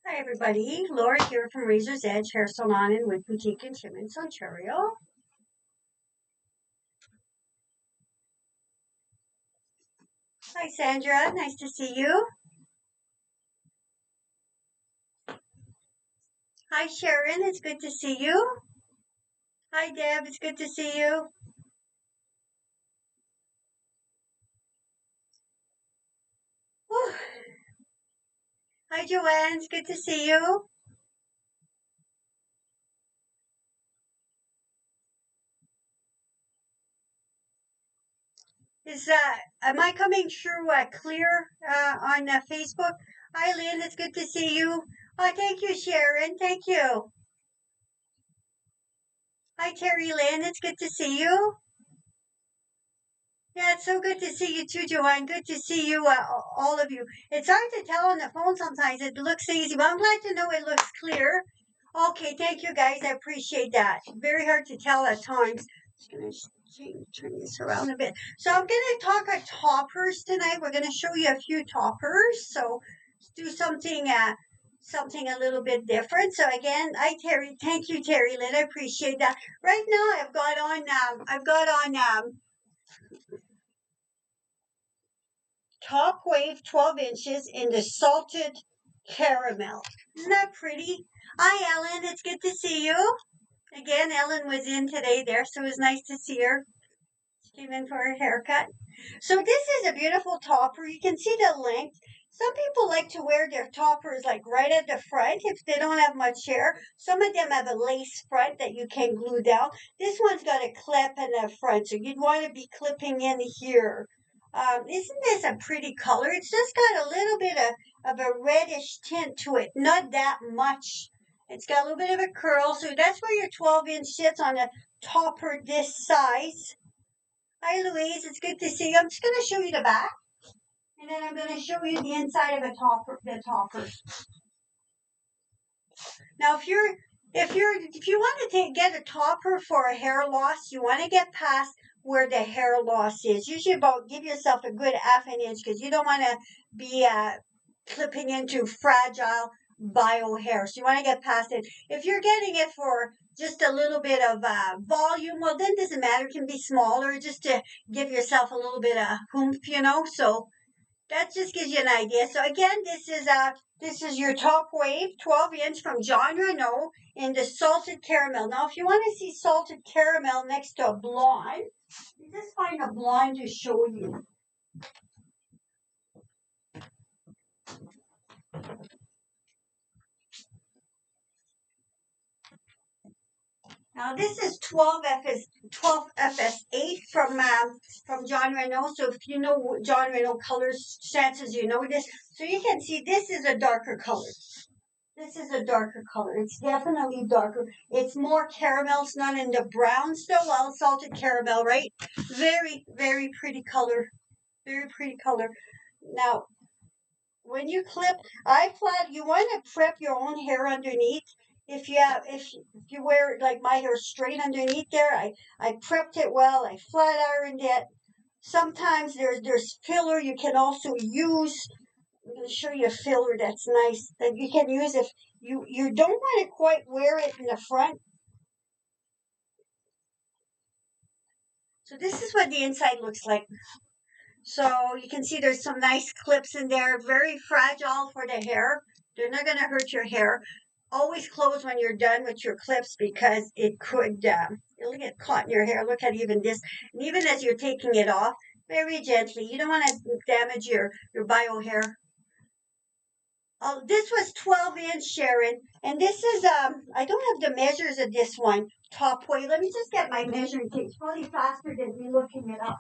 Hi everybody, Laura here from Razor's Edge Hair Salon in Wood Boutique in Timmins, Ontario. Hi Sandra, nice to see you. Hi Sharon, it's good to see you. Hi Deb, it's good to see you. Whew. Hi Joanne, it's good to see you. Am I coming through clear on Facebook? Hi Lynn, it's good to see you. Oh, thank you Sharon, thank you. Hi Terry Lynn, it's good to see you. Yeah, it's so good to see you too, Joanne. Good to see you, all of you. It's hard to tell on the phone sometimes. It looks easy, but I'm glad to know it looks clear. Okay, thank you guys. I appreciate that. Very hard to tell at times. Just gonna turn this around a bit. So I'm gonna talk about toppers tonight. We're gonna show you a few toppers. So let's do something a little bit different. So again, Terry. Thank you, Terry Lynn. I appreciate that. Right now, I've got on Top Wave 12 inches in the salted caramel. Isn't that pretty? Hi, Ellen. It's good to see you. Again, Ellen was in today there, so it was nice to see her. She came in for her haircut. So this is a beautiful topper. You can see the length. Some people like to wear their toppers like right at the front if they don't have much hair. Some of them have a lace front that you can glue down. This one's got a clip in the front, so you'd want to be clipping in here. Isn't this a pretty color? It's just got a little bit of a reddish tint to it. Not that much. It's got a little bit of a curl, so that's where your 12-inch sits on a topper this size. Hi, Louise. It's good to see you. I'm just going to show you the back, and then I'm going to show you the inside of the topper. Now, if you want to get a topper for a hair loss, you want to get past where the hair loss is. Usually, give yourself a good half an inch because you don't want to be clipping into fragile bio hair. So you want to get past it. If you're getting it for just a little bit of volume, well, then it doesn't matter. It can be smaller just to give yourself a little bit of oomph. So that just gives you an idea. So again, this is your Top Wave 12-inch from Jon Renau in the salted caramel. Now, if you want to see salted caramel next to a blonde, you just find a blonde to show you. Now this is 12FS8 from Jon Renau. So if you know Jon Renau colors, chances you know this. So you can see this is a darker color. This is a darker color. It's definitely darker. It's more caramel. It's not in the brown still. Well, salted caramel, right? Very, very pretty color. Very pretty color. Now, when you clip, you want to prep your own hair underneath. If you wear like my hair straight underneath there, I prepped it well. I flat ironed it. Sometimes there's filler you can also use. I'm going to show you a filler that's nice that you can use if you don't want to quite wear it in the front. So this is what the inside looks like. So you can see there's some nice clips in there, very fragile for the hair. They're not going to hurt your hair. Always close when you're done with your clips because it'll get caught in your hair. Look at even this. And even as you're taking it off, very gently. You don't want to damage your bio hair. Oh, this was 12-inch, Sharon. And this is, I don't have the measures of this one, Top Wave. Let me just get my measuring tape. It's probably faster than me looking it up.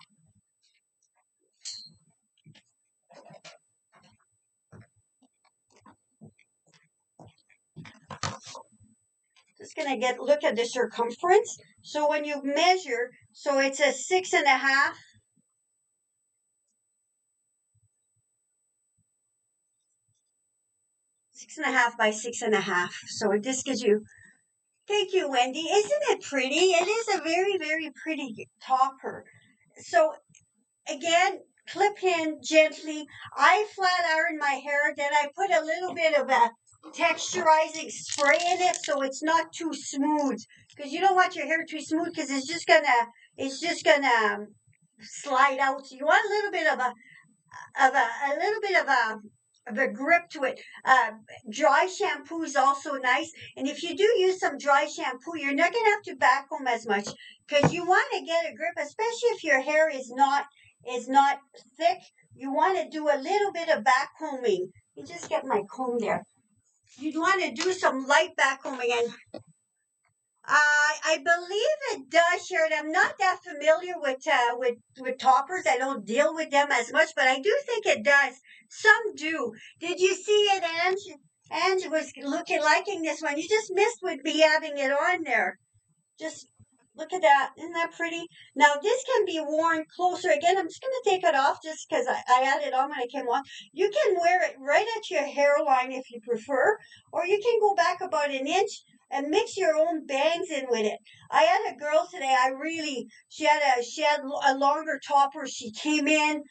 Just going to look at the circumference. So when you measure, so it's a 6.5. 6.5 by 6.5. So this gives you, thank you, Wendy. Isn't it pretty? It is a very, very pretty topper. So again, clip in gently. I flat iron my hair, then I put a little bit of a texturizing spray in it so it's not too smooth, because you don't want your hair too smooth because it's just gonna slide out. So you want a little bit of a little bit of a grip to it. Dry shampoo is also nice, and if you do use some dry shampoo, you're not gonna have to backcomb as much because you want to get a grip, especially if your hair is not thick. You want to do a little bit of backcombing. You just get my comb there. You'd want to do some light backcombing, and I believe it does, Sharon. I'm not that familiar with toppers. I don't deal with them as much, but I do think it does. Some do. Did you see it, Ange? Ange was liking this one. You just missed with me having it on there. Just look at that. Isn't that pretty? Now this can be worn closer. Again, I'm just going to take it off just because I had it on when I came on. You can wear it right at your hairline if you prefer, or you can go back about an inch and mix your own bangs in with it. I had a girl today. She had a longer topper. She came in.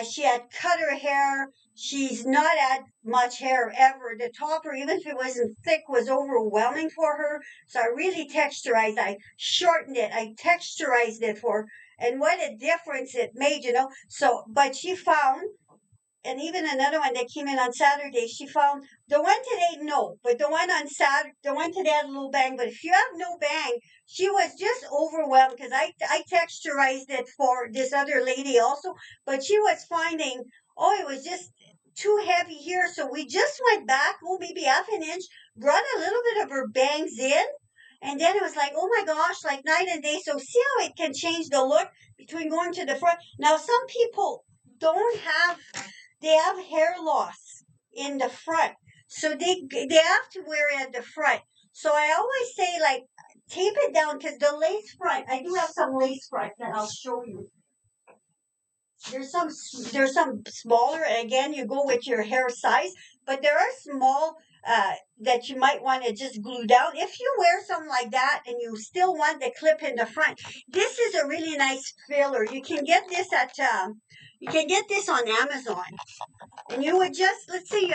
She had cut her hair. She's not had much hair ever. The topper, even if it wasn't thick, was overwhelming for her. So I really texturized. I shortened it. I texturized it for her. And what a difference it made. So, but she found, and even another one that came in on Saturday, she found the one today, no, but the one on Saturday, the one today had a little bang. But if you have no bang, she was just overwhelmed because I texturized it for this other lady also, but she was finding, oh, it was just too heavy here. So we just went back, maybe half an inch, brought a little bit of her bangs in. And then it was like, oh my gosh, like night and day. So see how it can change the look between going to the front. Now, some people don't have they have hair loss in the front, so they have to wear it at the front. So I always say, like, tape it down, because the lace front, I do have some lace front that I'll show you. There's some smaller, and again, you go with your hair size, but there are small that you might want to just glue down. If you wear something like that and you still want the clip in the front, this is a really nice filler. You can get this on Amazon. And you would just, let's say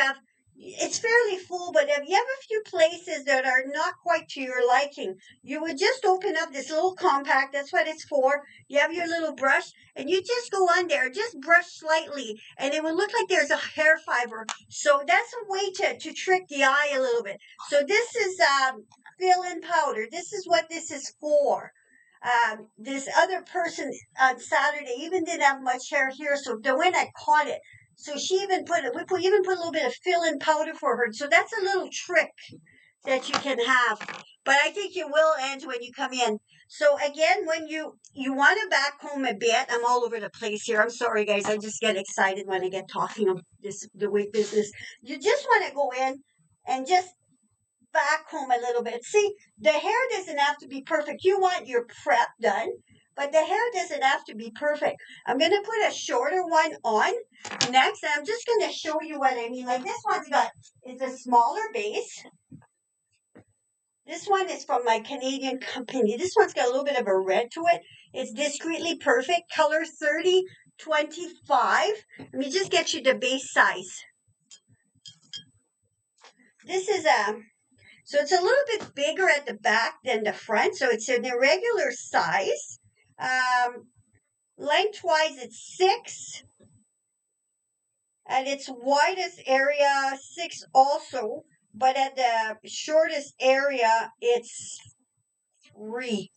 it's fairly full, but if you have a few places that are not quite to your liking, you would just open up this little compact. That's what it's for. You have your little brush, and you just go on there, just brush slightly, and it would look like there's a hair fiber. So that's a way to trick the eye a little bit. So this is fill-in powder. This is what this is for. This other person on Saturday even didn't have much hair here, so the when I caught it, so she even put a little bit of fill-in powder for her. So that's a little trick that you can have. But I think you will, Ange, when you come in. So again, when you want to back home a bit, I'm all over the place here. I'm sorry, guys. I just get excited when I get talking of the wig business. You just want to go in and just back home a little bit. See, the hair doesn't have to be perfect. You want your prep done, but the hair doesn't have to be perfect. I'm going to put a shorter one on next, and I'm just going to show you what I mean. Like this is a smaller base. This one is from my Canadian company. This one's got a little bit of a red to it. It's discreetly perfect, color 3025. Let me just get you the base size. This is so it's a little bit bigger at the back than the front. So it's an irregular size. Lengthwise, it's 6. At its widest area, 6 also. But at the shortest area, it's 3.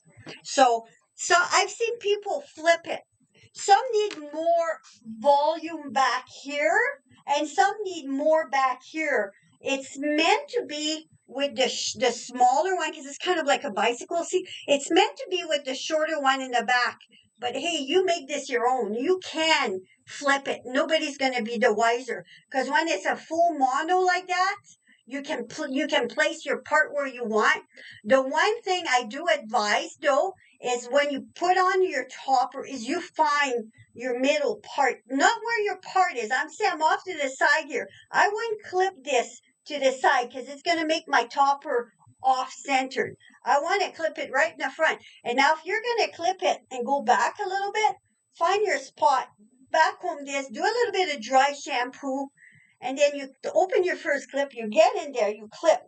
So I've seen people flip it. Some need more volume back here, and some need more back here. It's meant to be with the smaller one, because it's kind of like a bicycle seat. It's meant to be with the shorter one in the back. But hey, you make this your own. You can flip it. Nobody's going to be the wiser, because when it's a full mono like that, you can place your part where you want. The one thing I do advise, though, is when you put on your topper, is you find your middle part, not where your part is. I'm off to the side here. I wouldn't clip this to the side, because it's going to make my topper off-centered. I want to clip it right in the front. And now if you're going to clip it and go back a little bit, find your spot backcomb this, do a little bit of dry shampoo, and then you open your first clip, you get in there, you clip.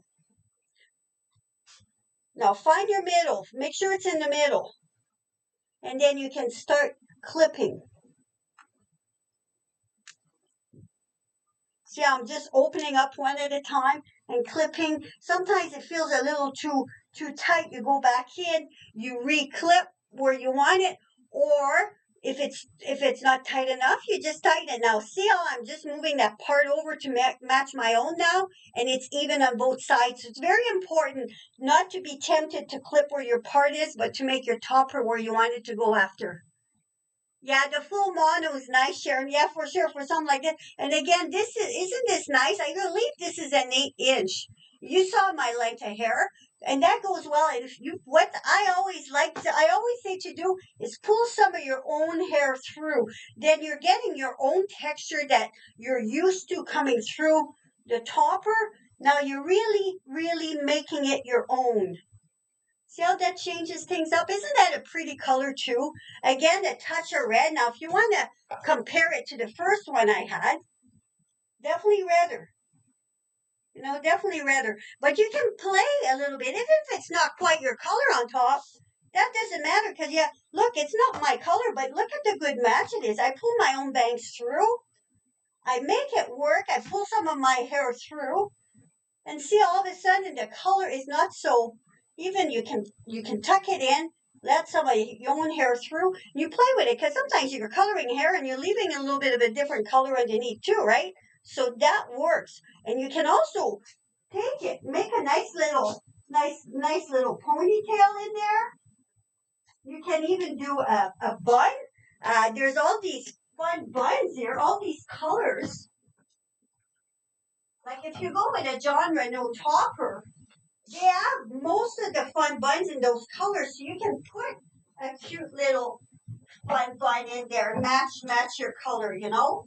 Now find your middle, make sure it's in the middle, and then you can start clipping. See, I'm just opening up one at a time and clipping. Sometimes it feels a little too tight. You go back in, you re-clip where you want it, or if it's not tight enough, you just tighten it. Now, see how I'm just moving that part over to match my own now, and it's even on both sides. So it's very important not to be tempted to clip where your part is, but to make your topper where you want it to go after. Yeah, the full mono is nice, Sharon. Yeah, for sure, for something like that. And again, isn't this nice? I believe this is an 8-inch. You saw my length of hair, and that goes well. And if you, what I always say to do is pull some of your own hair through. Then you're getting your own texture that you're used to coming through the topper. Now you're really, really making it your own. See how that changes things up? Isn't that a pretty color too? Again, a touch of red. Now, if you want to compare it to the first one I had, definitely redder. You know, definitely redder. But you can play a little bit, even if it's not quite your color on top. That doesn't matter because, yeah, look, it's not my color, but look at the good match it is. I pull my own bangs through. I make it work. I pull some of my hair through. And see, all of a sudden, the color is not so even. You can tuck it in, let some of your own hair through. You play with it because sometimes you're coloring hair and you're leaving a little bit of a different color underneath too, right? So that works. And you can also take it, make a nice little ponytail in there. You can even do a bun. There's all these fun buns here, all these colors. Like if you go with a Jon Renau topper, they have most of the fun buns in those colors, so you can put a cute little fun bun in there, match your color, you know.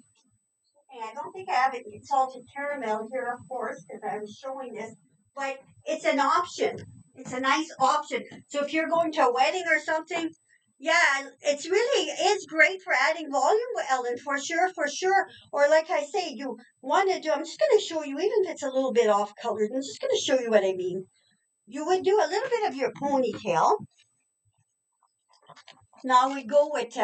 And I don't think I have any salted caramel here, of course, because I was showing this, but it's an option. It's a nice option. So if you're going to a wedding or something, yeah, it's really is great for adding volume, Ellen, for sure, for sure. Or like I say, you want to do. I'm just going to show you, even if it's a little bit off colored. I'm just going to show you what I mean. You would do a little bit of your ponytail. Now we go with,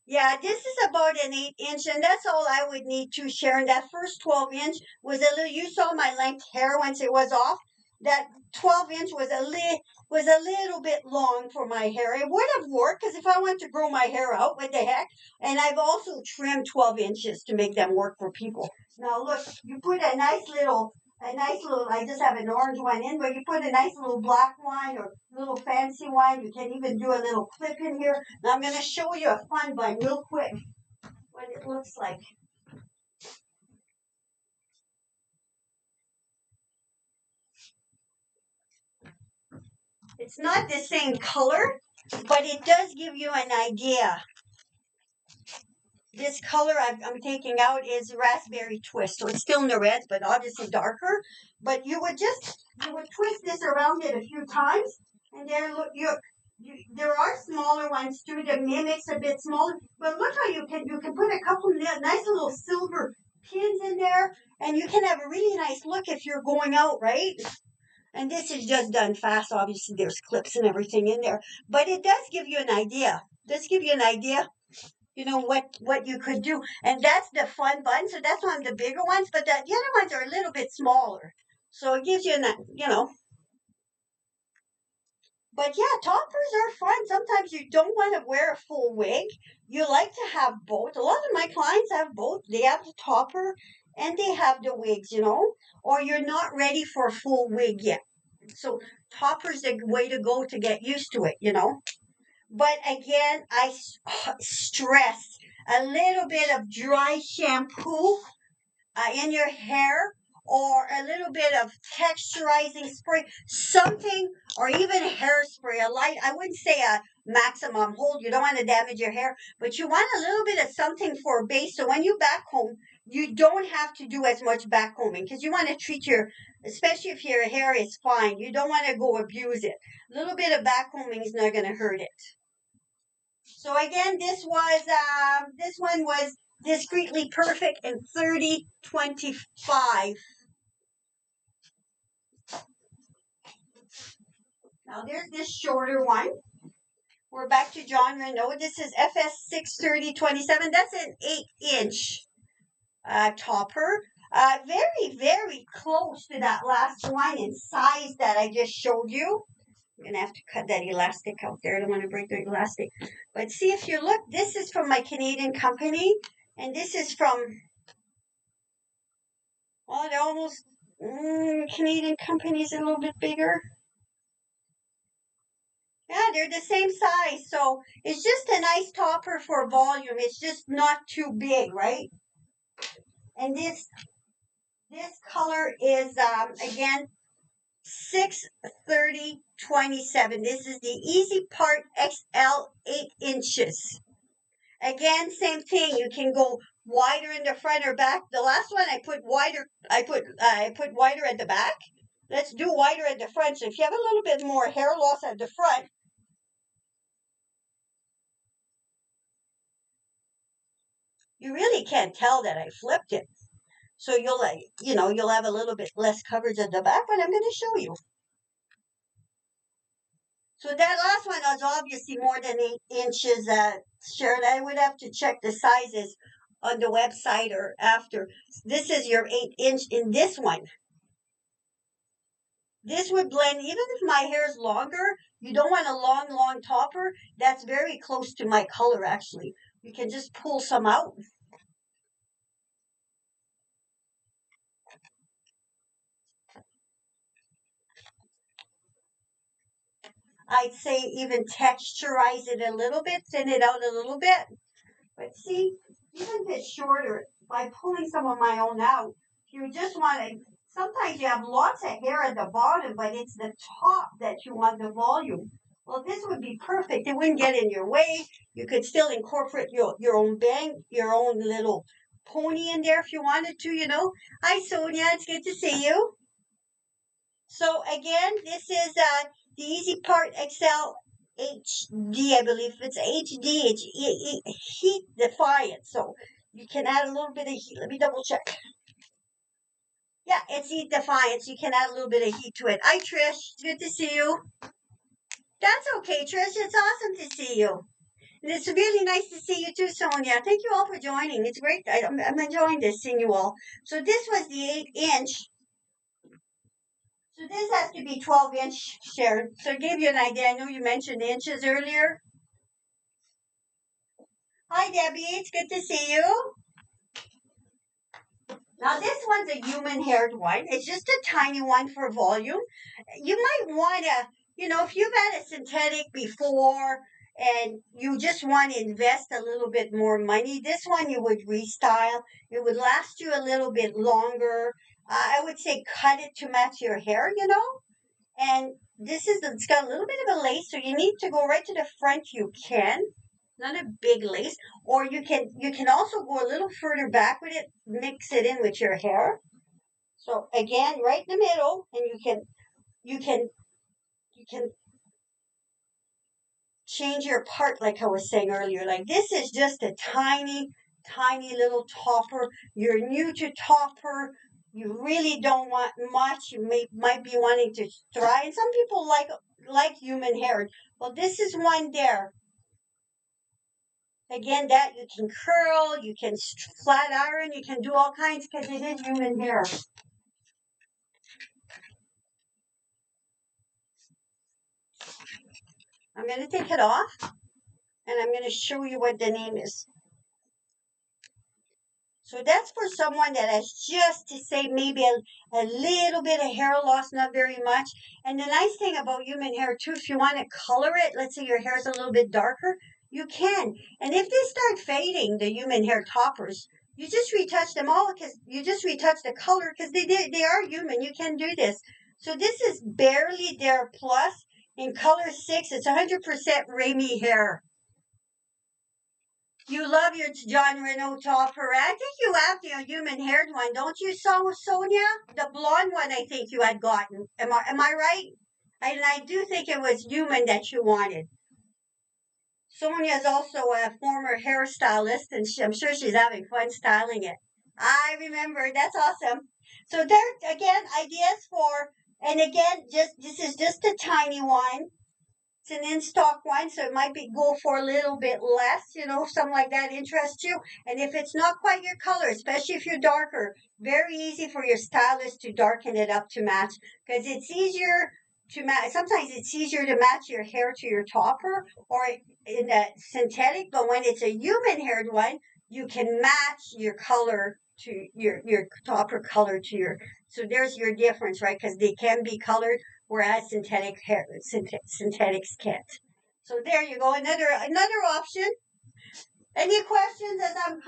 yeah, this is about an 8-inch, and that's all I would need to, Sharon. That first 12-inch was a little, you saw my length hair once it was off. That 12-inch was a little bit long for my hair. It would have worked, because if I want to grow my hair out, what the heck? And I've also trimmed 12 inches to make them work for people. Now look, you put a nice little, I just have an orange one in, but you put a nice little black one or little fancy one. You can even do a little clip in here. Now I'm going to show you a fun bun real quick, what it looks like. It's not the same color, but it does give you an idea. This color I'm taking out is raspberry twist, so it's still in the reds, but obviously darker. But you would twist this around it a few times, and then look, there are smaller ones too. The mimics a bit smaller, but look how you can put a couple nice little silver pins in there, and you can have a really nice look if you're going out, right? And this is just done fast. Obviously, there's clips and everything in there, but it does give you an idea. You know what you could do, and that's the fun bun. So that's one of the bigger ones, but the other ones are a little bit smaller. So it gives you that, you know. But yeah, toppers are fun. Sometimes you don't want to wear a full wig. You like to have both. A lot of my clients have both. They have the topper and they have the wigs, you know, or you're not ready for a full wig yet. So topper's the way to go to get used to it, you know. But again, I stress a little bit of dry shampoo in your hair, or a little bit of texturizing spray, something, or even hairspray. A light, I wouldn't say a maximum hold. You don't want to damage your hair, but you want a little bit of something for a base. So when you back comb, you don't have to do as much back combing, because you want to treat especially if your hair is fine, you don't want to go abuse it. A little bit of back combing is not going to hurt it. So again, this one was Discreetly Perfect in 3025. Now there's this shorter one. We're back to Jon Renau. This is FS 63027. That's an 8-inch topper. Very, very close to that last one in size that I just showed you. I'm going to have to cut that elastic out there. I don't want to break the elastic. But see, if you look, this is from my Canadian company. And this is from, well, they're almost, Canadian company's a little bit bigger. Yeah, they're the same size. So it's just a nice topper for volume. It's just not too big, right? And this color is, again, 63027. This is the Easy Part XL 8 inches. Again, same thing. You can go wider in the front or back. The last one I put wider. I put wider at the back. Let's do wider at the front. So if you have a little bit more hair loss at the front, you really can't tell that I flipped it. So you'll have a little bit less coverage at the back, but I'm going to show you. So that last one was obviously more than 8 inches, Sharon. I would have to check the sizes on the website or after. This is your 8-inch in this one. This would blend, even if my hair is longer, you don't want a long topper. That's very close to my color, actually. You can just pull some out. I'd say even texturize it a little bit, thin it out a little bit. But see, even if it's shorter, by pulling some of my own out, you just want to, sometimes you have lots of hair at the bottom, but it's the top that you want the volume. Well, this would be perfect. It wouldn't get in your way. You could still incorporate your own bang, your own little pony in there if you wanted to. Hi, Sonia. It's good to see you. So again, this is the Easy Part XL HD, I believe it's HD. It's heat defiant, so you can add a little bit of heat. Let me double check. Yeah, it's heat defiant, so you can add a little bit of heat to it. Hi, Trish. It's good to see you. That's okay, Trish. It's awesome to see you. And it's really nice to see you too, Sonia. Thank you all for joining. It's great. I'm enjoying this, seeing you all. So this was the 8-inch. So this has to be 12-inch, Sharon. So I gave you an idea. I know you mentioned inches earlier. Hi, Debbie. It's good to see you. Now, this one's a human-haired one. It's just a tiny one for volume. You might want to, if you've had a synthetic before and you just want to invest a little bit more money, this one you would restyle. It would last you a little bit longer. I would say cut it to match your hair, And it's got a little bit of a lace, so you need to go right to the front. You can, not a big lace, or you can also go a little further back with it, mix it in with your hair. So again, right in the middle, and you can change your part like I was saying earlier. Like this is just a tiny little topper. You're new to topper. You really don't want much. You might be wanting to try. And some people like human hair. Well, this is one there. Again, that you can curl, you can flat iron, you can do all kinds because it is human hair. I'm going to take it off and I'm going to show you what the name is. So that's for someone that has just to say maybe a little bit of hair loss, not very much. And the nice thing about human hair too, if you want to color it, let's say your hair is a little bit darker, you can. And if they start fading, the human hair toppers, you just retouch them all because you just retouch the color because they are human. You can do this. So this is Barely There Plus in color 6. It's 100% Remy hair. You love your Jon Renau topper. I think you have the human-haired one, don't you, Sonia? The blonde one, I think you had gotten. Am I right? And I do think it was human that you wanted. Sonia is also a former hairstylist, and I'm sure she's having fun styling it. I remember. That's awesome. So there again, ideas for, and again, just this is just a tiny one. It's an in-stock wine, so it might be go for a little bit less, if something like that interests you. And if it's not quite your color, especially if you're darker, very easy for your stylist to darken it up to match, because it's easier to match. Sometimes it's easier to match your hair to your topper or in a synthetic, but when it's a human-haired one, you can match your color to your topper color to your. So there's your difference, right? Because they can be colored, whereas synthetics can't. So there you go, another option. Any questions as I'm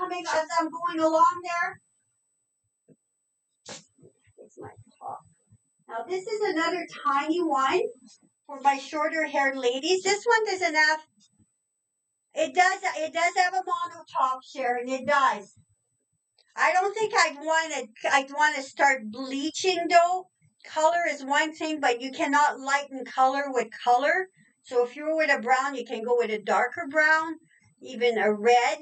going along there? It's my top. Now this is another tiny one for my shorter haired ladies. This one doesn't have. It does have a mono top, Sharon. It does. I don't think I'd want to start bleaching though. Color is one thing, but you cannot lighten color with color. So if you're with a brown, you can go with a darker brown, even a red,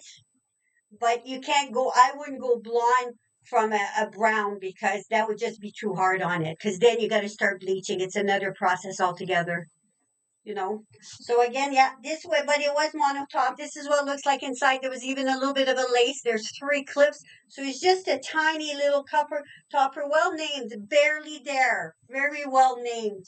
but you can't go, I wouldn't go blonde from a brown because that would just be too hard on it. Because then you got to start bleaching. It's another process altogether. So again, yeah, this way, but it was monotop. This is what it looks like inside. There was even a little bit of a lace. There's 3 clips. So it's just a tiny little topper, well named, barely there. Very well named.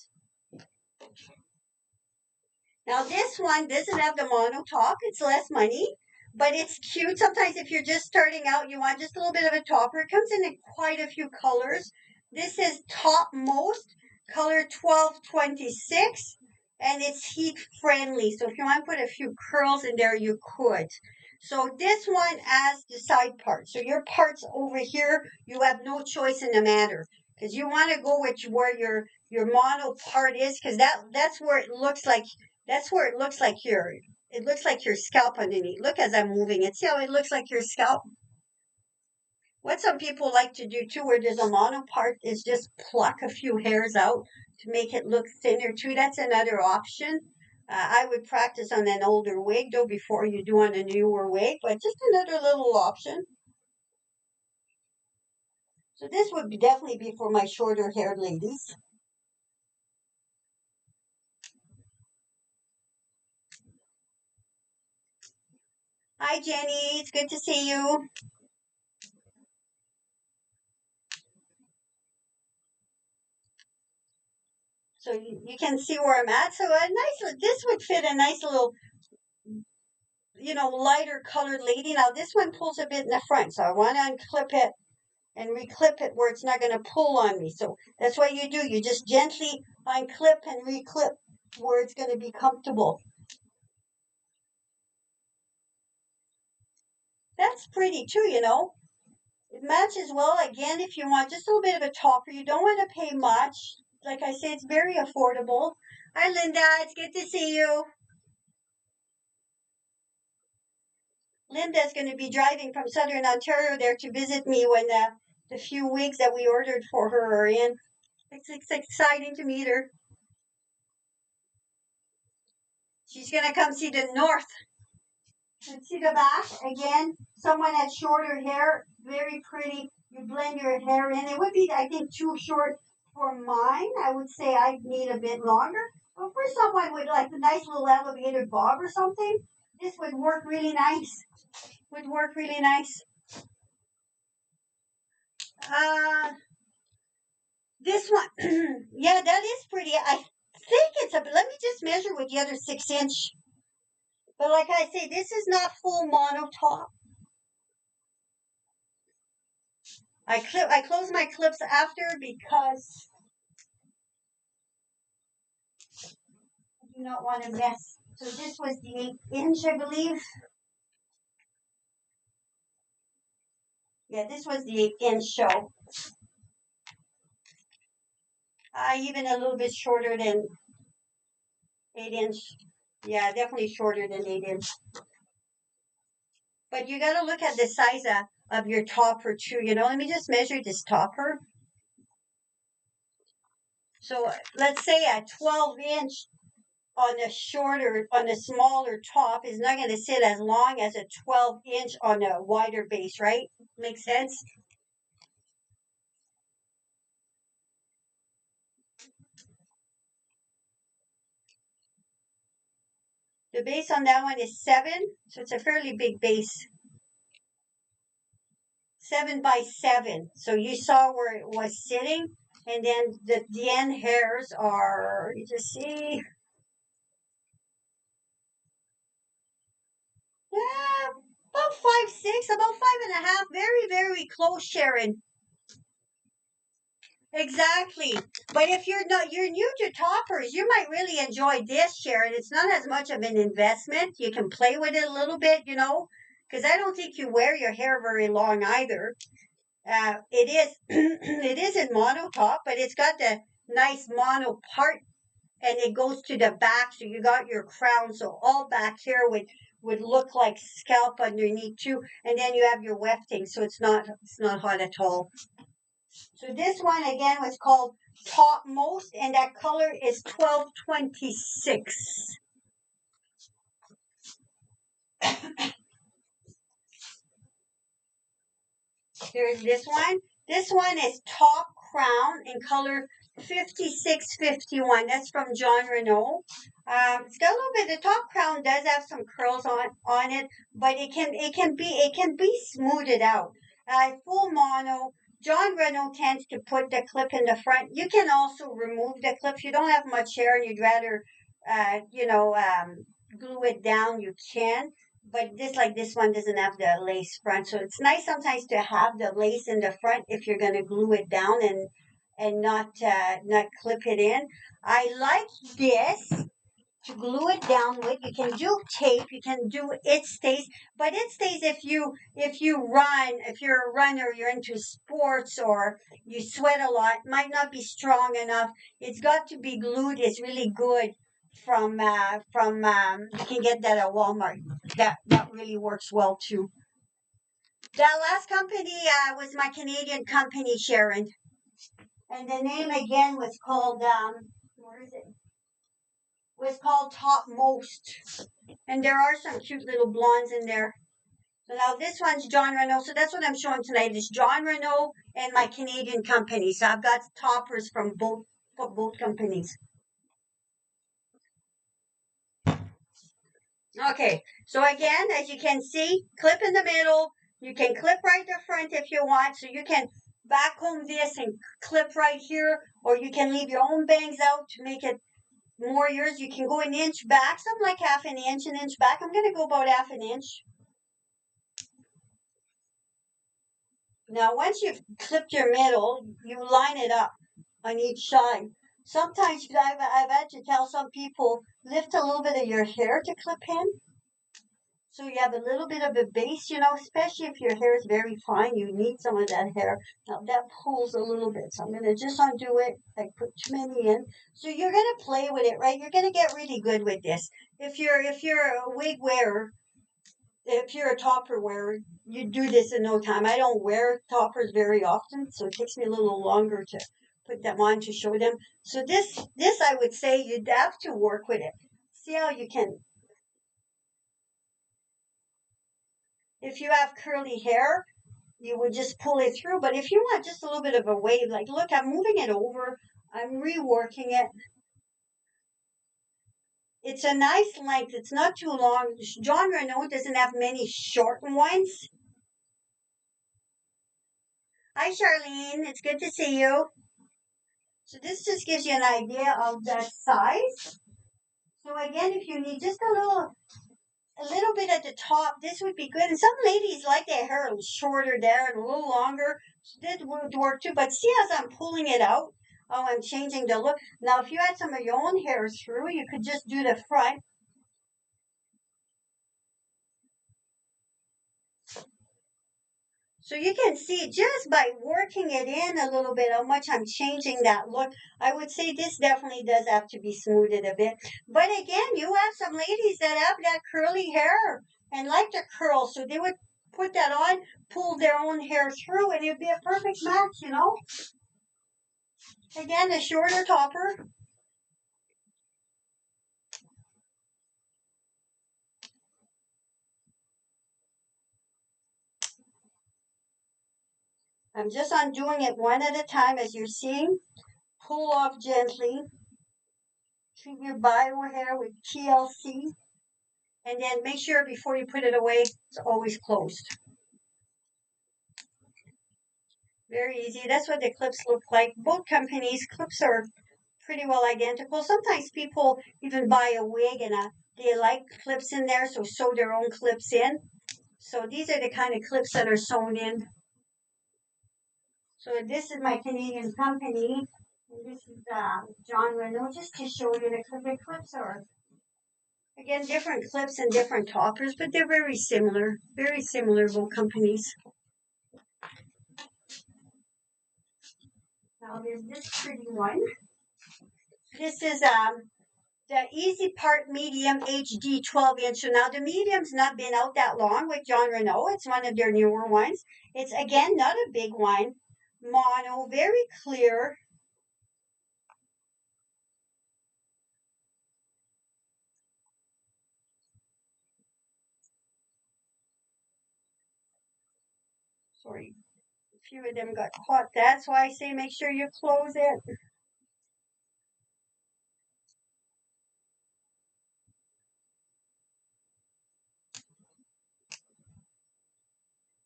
Now this one doesn't have the monotop. It's less money, but it's cute. Sometimes if you're just starting out, you want just a little bit of a topper. It comes in quite a few colors. This is topmost, color 1226. And it's heat friendly. So if you want to put a few curls in there, you could. So this one has the side part. So your parts over here, you have no choice in the matter because you want to go with where your mono part is because that's where it looks like it looks like your scalp underneath. Look as I'm moving it. See how it looks like your scalp? What some people like to do too, where there's a mono part, is just pluck a few hairs out to make it look thinner too. That's another option. I would practice on an older wig though before you do on a newer wig, but just another little option. So this would definitely be for my shorter haired ladies. Hi Jenny, it's good to see you. So you can see where I'm at. So this would fit a nice little lighter colored lady. Now this one pulls a bit in the front, so I want to unclip it and reclip it where it's not going to pull on me. So that's what you do. You just gently unclip and reclip where it's going to be comfortable. That's pretty too, It matches well. Again, if you want just a little bit of a topper, you don't want to pay much. Like I say, it's very affordable. Hi, Linda. It's good to see you. Linda's going to be driving from Southern Ontario there to visit me when the few weeks that we ordered for her are in. It's exciting to meet her. She's going to come see the north. And see the back again. Someone had shorter hair, very pretty. You blend your hair in. It would be, I think, too short for mine. I would say I'd need a bit longer. But for someone with like a nice little elevated bob or something, this would work really nice. Would work really nice. This one, yeah, that is pretty. I think it's let me just measure with the other 6-inch. But like I say, this is not full mono top. I close my clips after because I do not want to mess. So this was the 8-inch, I believe. Yeah, this was the 8-inch show. Even a little bit shorter than 8-inch. Yeah, definitely shorter than 8-inch. But you got to look at the size of your topper too. Let me just measure this topper. So let's say a 12-inch on a smaller top is not going to sit as long as a 12-inch on a wider base, right? Makes sense? The base on that one is 7, so it's a fairly big base. 7 by 7. So you saw where it was sitting, and then the end hairs are, you just see, yeah, about 5'6", about 5.5. Very, very close, Sharon. Exactly. But if you're new to toppers, you might really enjoy this, Sharon. It's not as much of an investment. You can play with it a little bit, because I don't think you wear your hair very long either. It is it is in mono top, but it's got the nice mono part, and it goes to the back, so you got your crown. So all back here would look like scalp underneath too, and then you have your wefting, so it's not hot at all. So this one again was called Topmost, and that color is 1226. Here's this one. This one is Top Crown in color 5651. That's from John Renault. It's got a little bit. The top crown does have some curls on it, but it can be smoothed out. Full mono. John Renault tends to put the clip in the front. You can also remove the clip if you don't have much hair and you'd rather, glue it down. You can, but this one doesn't have the lace front, so it's nice sometimes to have the lace in the front if you're going to glue it down and not clip it in. I like this to glue it down with. You can do tape, you can do It Stays, but It Stays if you're a runner, you're into sports, or you sweat a lot, might not be strong enough. It's got to be glued. It's really good from you can get that at Walmart. That really works well too. That last company was my Canadian company, Sharon, and the name again was called where is it? Was called Topmost, and there are some cute little blondes in there. So now this one's John Renault. So that's what I'm showing tonight is John Renault and my Canadian company. So I've got toppers from both companies. Okay, so again, as you can see, clip in the middle. You can clip right the front if you want. So you can back comb this and clip right here, or you can leave your own bangs out to make it more yours. You can go an inch back, something like half an inch back. I'm going to go about half an inch. Now, once you've clipped your middle, you line it up on each side. Sometimes I've had to tell some people, lift a little bit of your hair to clip in. So you have a little bit of a base, especially if your hair is very fine, you need some of that hair. Now that pulls a little bit, so I'm going to just undo it. I put too many in. So you're going to play with it, right? You're going to get really good with this. If you're a wig wearer, if you're a topper wearer, you do this in no time. I don't wear toppers very often, so it takes me a little longer to put them on to show them. So this I would say you'd have to work with it. See how you can. If you have curly hair, you would just pull it through. But if you want just a little bit of a wave, like look, I'm moving it over, I'm reworking it. It's a nice length. It's not too long. John Renault doesn't have many short ones. Hi, Charlene. It's good to see you. So this just gives you an idea of that size. So again, if you need just a little bit at the top, this would be good. And some ladies like their hair a little shorter there and a little longer. So this would work too. But see, as I'm pulling it out, oh, I'm changing the look. Now, if you had some of your own hair through, you could just do the front. So you can see just by working it in a little bit how much I'm changing that look. I would say this definitely does have to be smoothed a bit. But again, you have some ladies that have that curly hair and like to curl, so they would put that on, pull their own hair through, and it'd be a perfect match. Again, a shorter topper. I'm just undoing it one at a time as you're seeing. Pull off gently. Treat your bio hair with TLC. And then make sure before you put it away, it's always closed. Very easy. That's what the clips look like. Both companies' clips are pretty well identical. Sometimes people even buy a wig and they like clips in there, so sew their own clips in. So these are the kind of clips that are sewn in. So this is my Canadian company. And this is Jon Renau, just to show you the clips are. Again, different clips and different toppers, but they're very similar. Very similar, both companies. Now there's this pretty one. This is the Easy Part Medium HD 12-inch. So now the medium's not been out that long with Jon Renau. It's one of their newer ones. It's, again, not a big one. Mono, very clear. Sorry, a few of them got caught. That's why I say make sure you close it.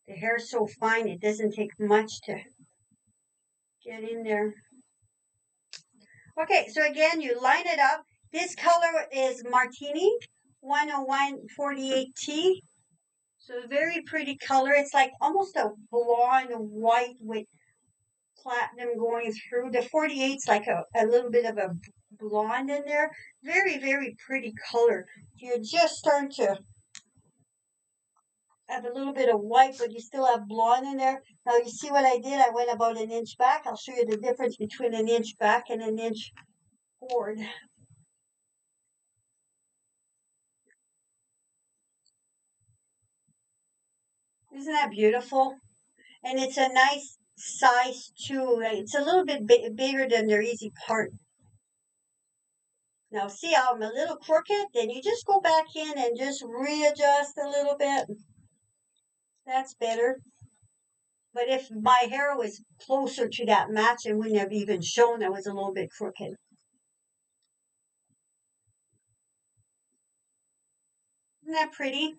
The hair's so fine, it doesn't take much to get in there. Okay, so again, you line it up. This color is Martini 10148T. So very pretty color. It's like almost a blonde white with platinum going through. The 48's like a little bit of a blonde in there. Very, very pretty color. You're just starting to have a little bit of white, but you still have blonde in there. Now you see what I did? I went about an inch back. I'll show you the difference between an inch back and an inch forward. Isn't that beautiful? And it's a nice size too. It's a little bit bigger than their Easy Part. Now see how I'm a little crooked? Then you just go back in and just readjust a little bit. That's better. But if my hair was closer to that match, it wouldn't have even shown I was a little bit crooked. Isn't that pretty?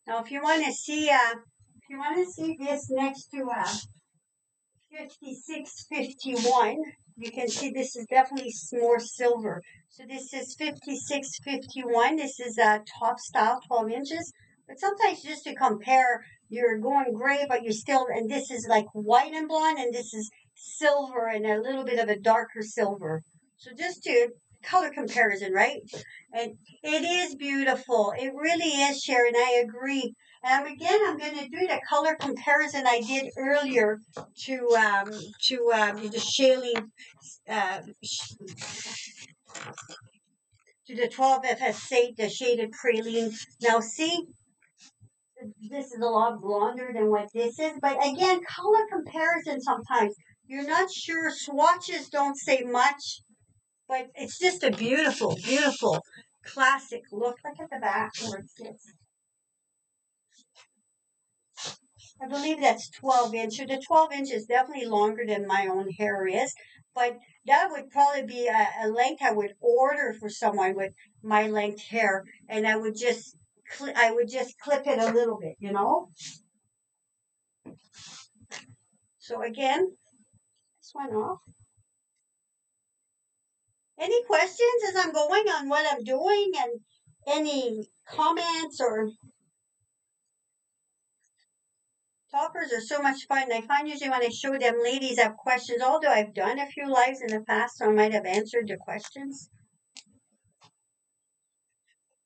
Now, if you want to see this next to 5651, you can see this is definitely more silver. So this is 5651. This is a top style, 12 inches. But sometimes just to compare, you're going gray, but you're still, and this is like white and blonde, and this is silver and a little bit of a darker silver. So just to color comparison, right? And it is beautiful. It really is, Sharon. I agree. Again, I'm going to do the color comparison I did earlier to the shaling to the 12FS8, the shaded praline. Now, see, this is a lot blonder than what this is, but again, color comparison sometimes you're not sure. Swatches don't say much, but it's just a beautiful, beautiful classic look. Look at the back where it sits. I believe that's 12 inch. So the 12 inch is definitely longer than my own hair is, but that would probably be a length I would order for someone with my length hair, and I would just clip it a little bit, you know. So again, this one off. Any questions as I'm going on what I'm doing, and any comments or toppers are so much fun. I find usually when I show them ladies have questions, although I've done a few lives in the past, so I might have answered the questions.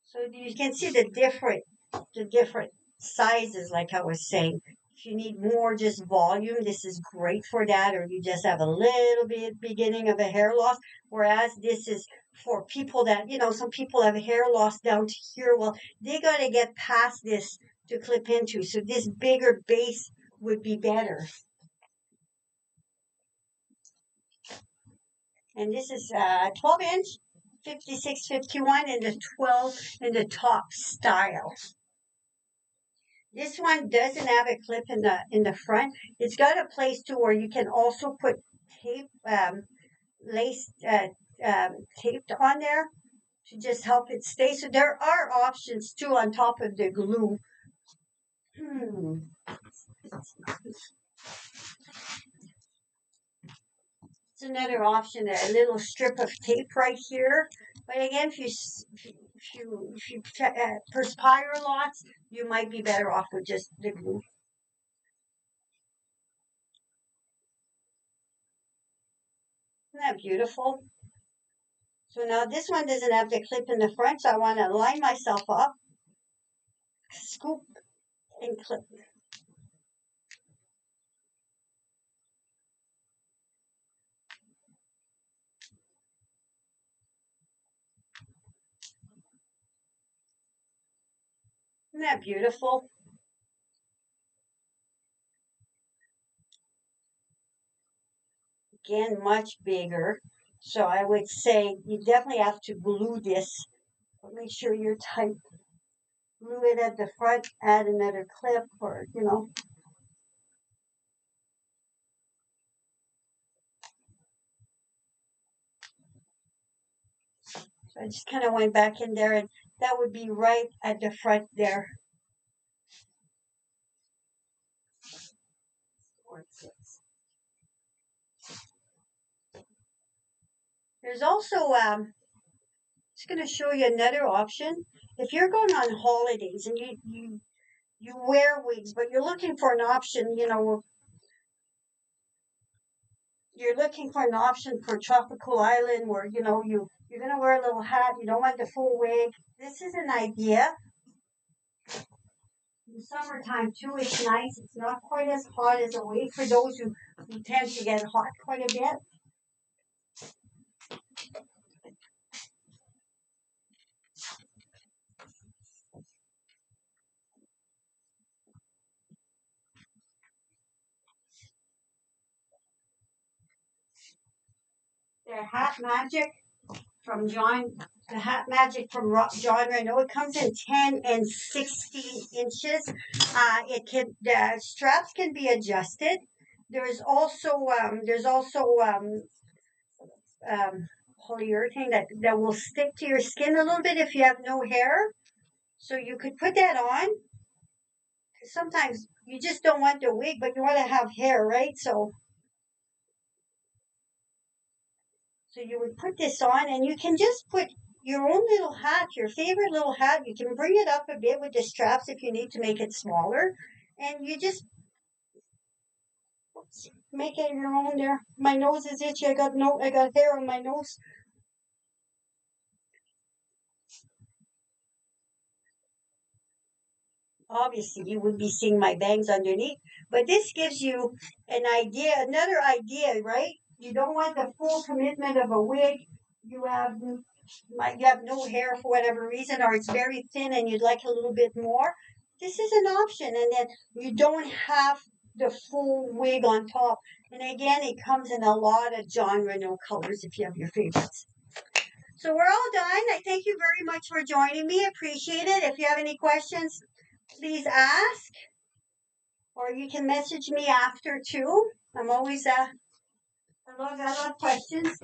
So you can see the different sizes, like I was saying. If you need more just volume, this is great for that, or you just have a little bit beginning of a hair loss. Whereas this is for people that, some people have hair loss down to here. Well, they got to get past this to clip into. So this bigger base would be better. And this is 12 inch. 5651 and the 12 in the top style. This one doesn't have a clip in the front. It's got a place to where you can also put tape, lace taped on there to just help it stay. So there are options too on top of the glue. It's another option, a little strip of tape right here. But again, if you perspire lots, you might be better off with just the glue. Isn't that beautiful? So now this one doesn't have the clip in the front, so I want to line myself up, scoop, and clip. Isn't that beautiful? Again, much bigger. So I would say you definitely have to glue this. But make sure you're tight. Glue it at the front, add another clip, or, you know. So I just kind of went back in there, and that would be right at the front there. There's also, just going to show you another option. If you're going on holidays and you wear wigs, but you're looking for an option, you know, you're looking for an option for tropical island where, you know, you're going to wear a little hat, you don't want the full wig. This is an idea. In the summertime too, it's nice. It's not quite as hot as a wig for those who tend to get hot quite a bit. The Hat Magic from John, the Hat Magic from John Renault. It comes in 10 and 16 inches. The straps can be adjusted. There's also polyurethane that will stick to your skin a little bit if you have no hair. So you could put that on. Sometimes you just don't want the wig, but you want to have hair, right? So you would put this on, and you can just put your own little hat, your favorite little hat. You can bring it up a bit with the straps if you need to make it smaller, and you just make it your own there. My nose is itchy. I got hair on my nose. Obviously, you would be seeing my bangs underneath, but this gives you another idea, right? You don't want the full commitment of a wig. You have no hair for whatever reason, or it's very thin and you'd like a little bit more. This is an option, and then you don't have the full wig on top. And again, it comes in a lot of John Renault colors if you have your favorites. So we're all done. I thank you very much for joining me. Appreciate it. If you have any questions, please ask, or you can message me after too. I'm always I love questions.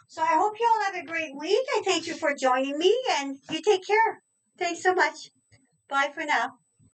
So I hope you all have a great week. I thank you for joining me, and you take care. Thanks so much. Bye for now.